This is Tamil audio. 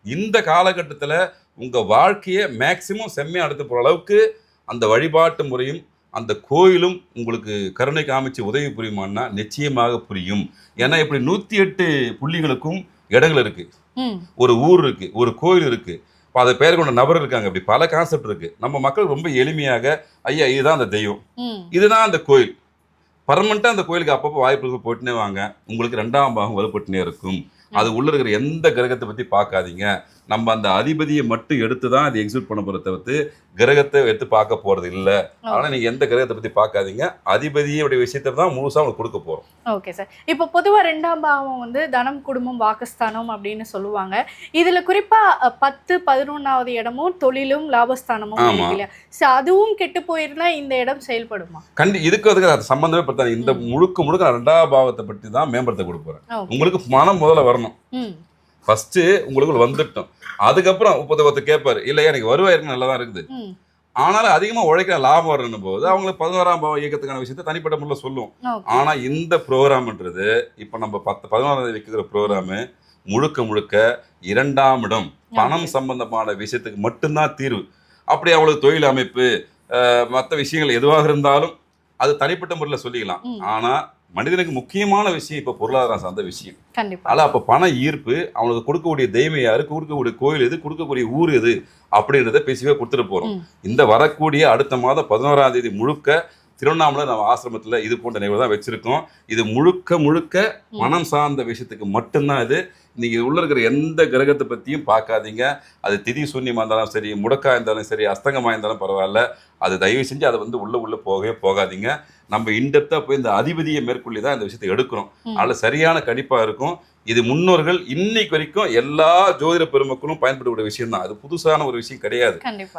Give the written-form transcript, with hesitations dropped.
இந்த காலகட்டத்தில் உங்கள் வாழ்க்கையை மேக்சிமம் செம்மையாக எடுத்து போகிற அளவுக்கு அந்த வழிபாட்டு முறையும் அந்த கோயிலும் உங்களுக்கு கருணை காமிச்சு உதவி புரியுமான்னா நிச்சயமாக புரியும். ஏன்னா இப்படி 108 புள்ளிகளுக்கும் இடங்கள் இருக்கு, ஒரு ஊர் இருக்கு, ஒரு கோயில் இருக்கு, இப்போ அதை பெயர் கொண்ட நபர் இருக்காங்க, இப்படி பல கான்செப்ட் இருக்கு. நம்ம மக்கள் ரொம்ப எளிமையாக ஐயா இதுதான் அந்த தெய்வம், இதுதான் அந்த கோயில், பர்மனெண்ட்டாக அந்த கோயிலுக்கு அப்பப்போ வாய்ப்புகள் போட்டுனே வாங்க, உங்களுக்கு 2ஆம் பாகம் வலுப்பட்டுனே இருக்கும். அது உள்ள இருக்கிற எந்த கிரகத்தை பற்றி பார்க்காதீங்க, நம்ம அந்த அதிபதியை மட்டும் எடுத்து தான் அதை எக்ஸிக்யூட் பண்ண போகிறத தவிர்த்து கிரகத்தை எடுத்து பார்க்க போகிறது இல்லை. ஆனால் நீங்கள் எந்த கிரகத்தை பற்றி பார்க்காதீங்க, அதிபதியோடைய விஷயத்தை தான் முழுசாக உங்களுக்கு கொடுக்க போகிறோம். Okay sir. இப்போ பொதுவாக 2ஆம் பாவம் வந்து தனம் குடும்பம் வாக்குஸ்தானம் அப்படின்னு சொல்லுவாங்க. இதில் குறிப்பாக 10 11வது இடமும் தொழிலும் லாபஸ்தானமும் இருக்கு இல்லையா? ஸோ அதுவும் கெட்டு போயிருந்தா இந்த இடம் செயல்படுமா? இதுக்கு அதுக்கு அது சம்பந்தமே படுத்தாது. இந்த முழுக்க 2ஆம் பாவத்தை பற்றி தான் மேம்படுத்த கொடுக்க போகிறேன். உங்களுக்கு மனம் முதல்ல வரணும். ஃபர்ஸ்ட் உங்களுக்கு வந்துட்டோம், அதுக்கப்புறம் 30 கேட்பாரு இல்லையா எனக்கு வருவாய் இருக்கு நல்லா தான் இருக்குது, ஆனாலும் அதிகமா உழைக்கிற லாபம் வரணும் போது அவங்களுக்கு 11ஆம் பாவம் இயக்கத்துக்கான விஷயத்தை தனிப்பட்ட முறையில் சொல்லும். ஆனா இந்த ப்ரோக்ராம்ன்றது இப்ப நம்ம 11ஆம் வைக்கிற ப்ரோக்ராமு முழுக்க 2ஆம் இடம் பணம் சம்பந்தமான விஷயத்துக்கு மட்டும்தான் தீர்வு. அப்படி அவங்களுக்கு தொழில் அமைப்பு மற்ற விஷயங்கள் எதுவாக இருந்தாலும் அது தனிப்பட்ட முறையில் சொல்லிக்கலாம். ஆனா மனிதனுக்கு முக்கியமான விஷயம் இப்ப பொருளாதாரம் சார்ந்த விஷயம். ஆனா அப்ப பண ஈர்ப்பு அவனுக்கு கொடுக்கக்கூடிய தெய்வம் யாரு, கொடுக்கக்கூடிய கோயில் எது, கொடுக்கக்கூடிய ஊர் எது அப்படின்றத பேசிவே கொடுத்துட்டு போறோம். இந்த வரக்கூடிய அடுத்த மாதம் 11ஆம் தேதி முழுக்க திருவண்ணாமலை நம்ம ஆசிரமத்துல இது போன்ற நிகழ்வு தான் வச்சிருக்கோம். இது முழுக்க மனம் சார்ந்த விஷயத்துக்கு மட்டும்தான். இது நீங்க உள்ள இருக்கிற எந்த கிரகத்தை பத்தியும் பார்க்காதீங்க. அது திதி சூன்யமா இருந்தாலும் சரி, முடக்கா இருந்தாலும் சரி, அஸ்தங்கமா இருந்தாலும் பரவாயில்ல, அது தயவு செஞ்சு அதை வந்து உள்ள போகவே போகாதீங்க. நம்ம இன்டெப்தா போய் இந்த அதிபதியை மேற்கொள்ளி தான் இந்த விஷயத்தை எடுக்கிறோம். அதனால சரியான கணிப்பா இருக்கும். இது முன்னோர்கள் இன்னைக்கு வரைக்கும் எல்லா ஜோதிட பெருமக்களும் பயன்படுத்தக்கூடிய விஷயம் தான், அது புதுசான ஒரு விஷயம் கிடையாது.